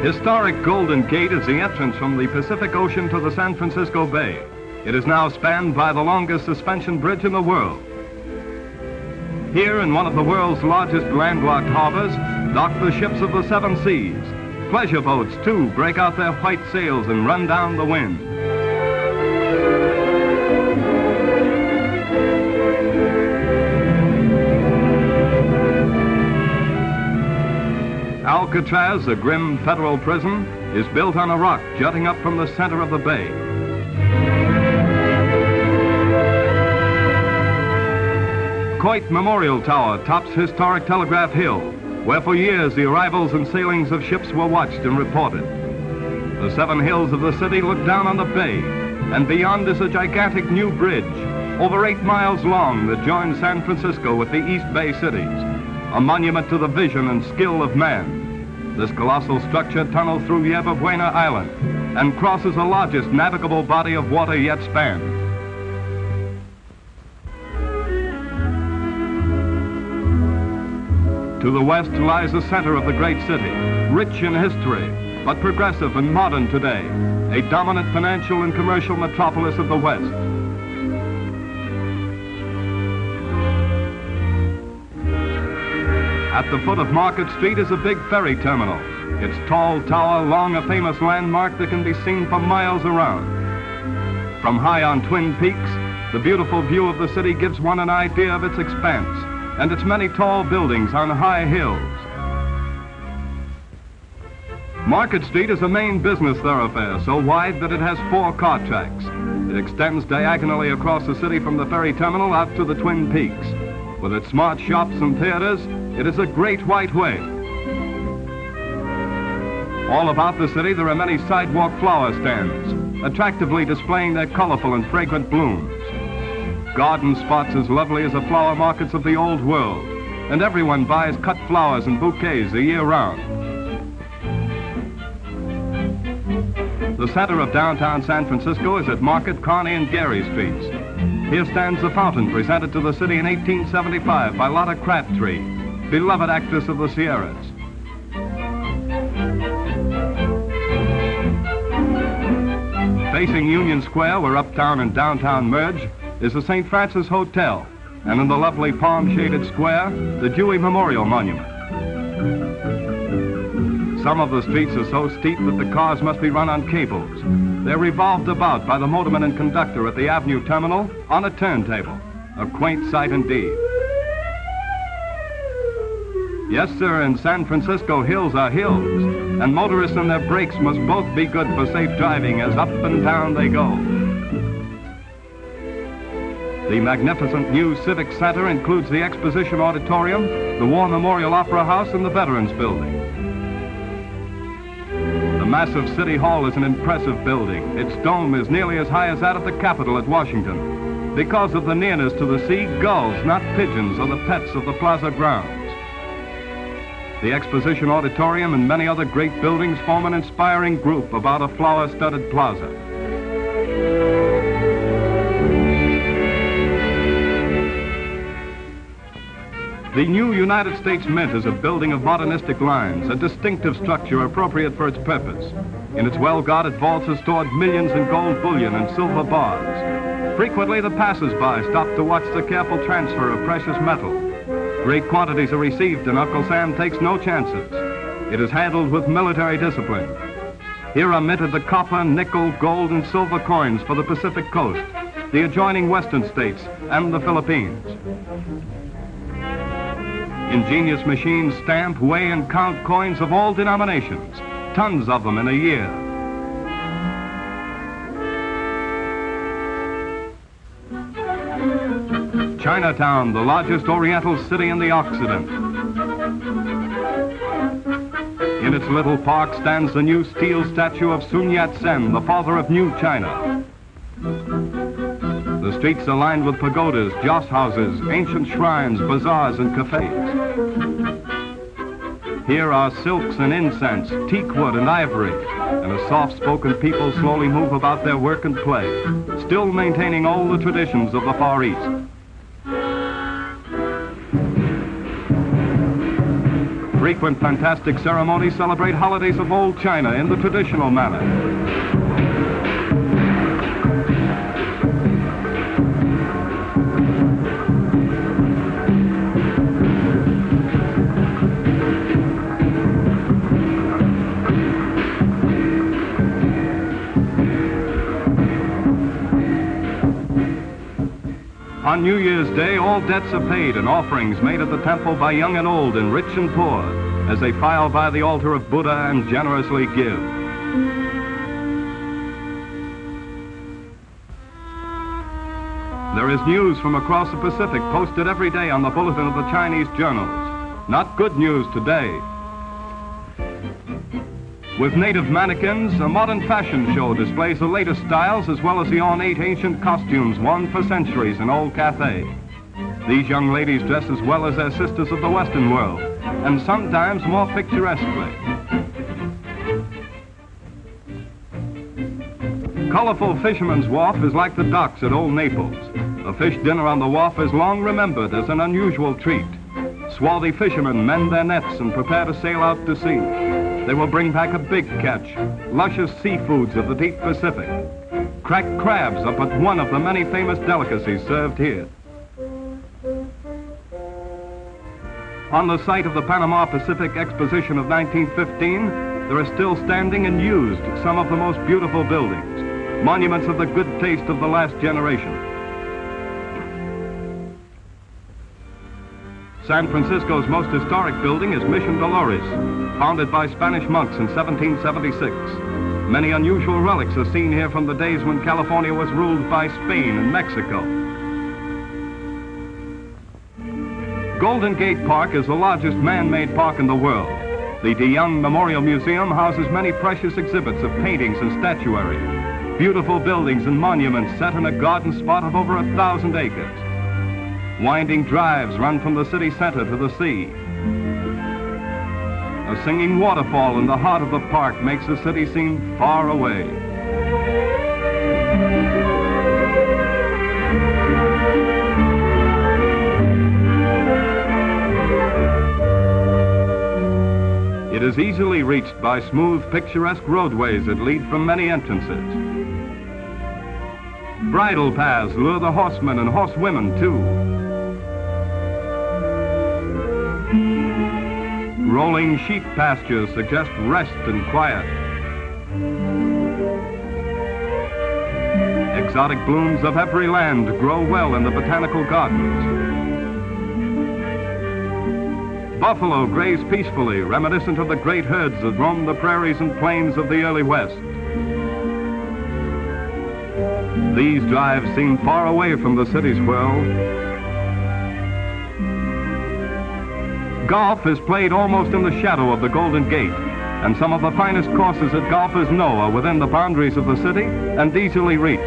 Historic Golden Gate is the entrance from the Pacific Ocean to the San Francisco Bay. It is now spanned by the longest suspension bridge in the world. Here, in one of the world's largest landlocked harbors, dock the ships of the seven seas. Pleasure boats, too, break out their white sails and run down the wind. Alcatraz, a grim federal prison, is built on a rock jutting up from the center of the bay. Coit Memorial Tower tops historic Telegraph Hill, where for years the arrivals and sailings of ships were watched and reported. The seven hills of the city look down on the bay, and beyond is a gigantic new bridge, over 8 miles long, that joins San Francisco with the East Bay cities, a monument to the vision and skill of man. This colossal structure tunnels through Yerba Buena Island and crosses the largest navigable body of water yet spanned. To the west lies the center of the great city, rich in history, but progressive and modern today, a dominant financial and commercial metropolis of the West. At the foot of Market Street is a big ferry terminal, its tall tower long a famous landmark that can be seen for miles around. From high on Twin Peaks, the beautiful view of the city gives one an idea of its expanse and its many tall buildings on high hills. Market Street is a main business thoroughfare so wide that it has 4 car tracks. It extends diagonally across the city from the ferry terminal out to the Twin Peaks. With its smart shops and theaters, it is a great white way. All about the city there are many sidewalk flower stands, attractively displaying their colorful and fragrant blooms. Garden spots as lovely as the flower markets of the old world, and everyone buys cut flowers and bouquets the year round. The center of downtown San Francisco is at Market, Kearny, and Geary Streets. Here stands the fountain presented to the city in 1875 by Lotta Crabtree, beloved actress of the Sierras. Facing Union Square, where uptown and downtown merge, is the St. Francis Hotel, and in the lovely palm-shaded square, the Dewey Memorial Monument. Some of the streets are so steep that the cars must be run on cables. They're revolved about by the motorman and conductor at the Avenue Terminal on a turntable. A quaint sight indeed. Yes, sir, in San Francisco, hills are hills, and motorists and their brakes must both be good for safe driving as up and down they go. The magnificent new Civic Center includes the Exposition Auditorium, the War Memorial Opera House, and the Veterans Building. The massive City Hall is an impressive building. Its dome is nearly as high as that of the Capitol at Washington. Because of the nearness to the sea, gulls, not pigeons, are the pets of the plaza grounds. The Exposition Auditorium and many other great buildings form an inspiring group about a flower-studded plaza. The new United States Mint is a building of modernistic lines, a distinctive structure appropriate for its purpose. In its well-guarded vaults are stored millions in gold bullion and silver bars. Frequently, the passers-by stop to watch the careful transfer of precious metal. Great quantities are received, and Uncle Sam takes no chances. It is handled with military discipline. Here are minted the copper, nickel, gold, and silver coins for the Pacific Coast, the adjoining western states, and the Philippines. Ingenious machines stamp, weigh, and count coins of all denominations, tons of them in a year. Chinatown, the largest Oriental city in the Occident. In its little park stands the new steel statue of Sun Yat-sen, the father of New China. The streets are lined with pagodas, joss houses, ancient shrines, bazaars, and cafes. Here are silks and incense, teakwood and ivory, and a soft-spoken people slowly move about their work and play, still maintaining all the traditions of the Far East. Frequent fantastic ceremonies celebrate holidays of old China in the traditional manner. On New Year's Day, all debts are paid and offerings made at the temple by young and old and rich and poor as they file by the altar of Buddha and generously give. There is news from across the Pacific posted every day on the bulletin of the Chinese journals. Not good news today. With native mannequins, a modern fashion show displays the latest styles as well as the ornate ancient costumes worn for centuries in old Cathay. These young ladies dress as well as their sisters of the Western world, and sometimes more picturesquely. Colorful Fisherman's Wharf is like the docks at Old Naples. A fish dinner on the wharf is long remembered as an unusual treat. Swarthy fishermen mend their nets and prepare to sail out to sea. They will bring back a big catch, luscious seafoods of the deep Pacific. Cracked crabs are but one of the many famous delicacies served here. On the site of the Panama Pacific Exposition of 1915, there are still standing and used some of the most beautiful buildings, monuments of the good taste of the last generation. San Francisco's most historic building is Mission Dolores, founded by Spanish monks in 1776. Many unusual relics are seen here from the days when California was ruled by Spain and Mexico. Golden Gate Park is the largest man-made park in the world. The DeYoung Memorial Museum houses many precious exhibits of paintings and statuary, beautiful buildings and monuments set in a garden spot of over 1,000 acres. Winding drives run from the city center to the sea. A singing waterfall in the heart of the park makes the city seem far away. It is easily reached by smooth, picturesque roadways that lead from many entrances. Bridle paths lure the horsemen and horsewomen too. Rolling sheep pastures suggest rest and quiet. Exotic blooms of every land grow well in the botanical gardens. Buffalo graze peacefully, reminiscent of the great herds that roamed the prairies and plains of the early West. These drives seem far away from the city's whirl. Golf is played almost in the shadow of the Golden Gate, and some of the finest courses that golfers know are within the boundaries of the city and easily reached.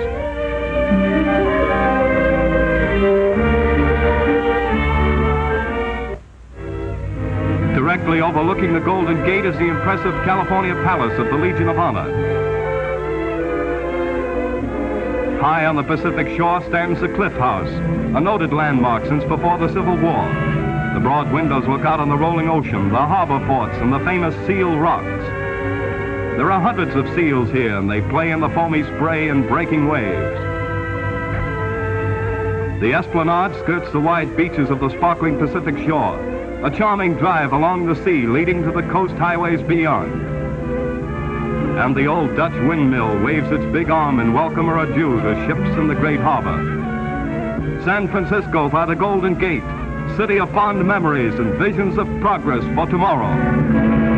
Directly overlooking the Golden Gate is the impressive California Palace of the Legion of Honor. High on the Pacific shore stands the Cliff House, a noted landmark since before the Civil War. The broad windows look out on the rolling ocean, the harbor forts, and the famous Seal Rocks. There are hundreds of seals here, and they play in the foamy spray and breaking waves. The Esplanade skirts the wide beaches of the sparkling Pacific shore, a charming drive along the sea leading to the coast highways beyond. And the old Dutch windmill waves its big arm in welcome or adieu to ships in the great harbor. San Francisco by the Golden Gate, city of fond memories and visions of progress for tomorrow.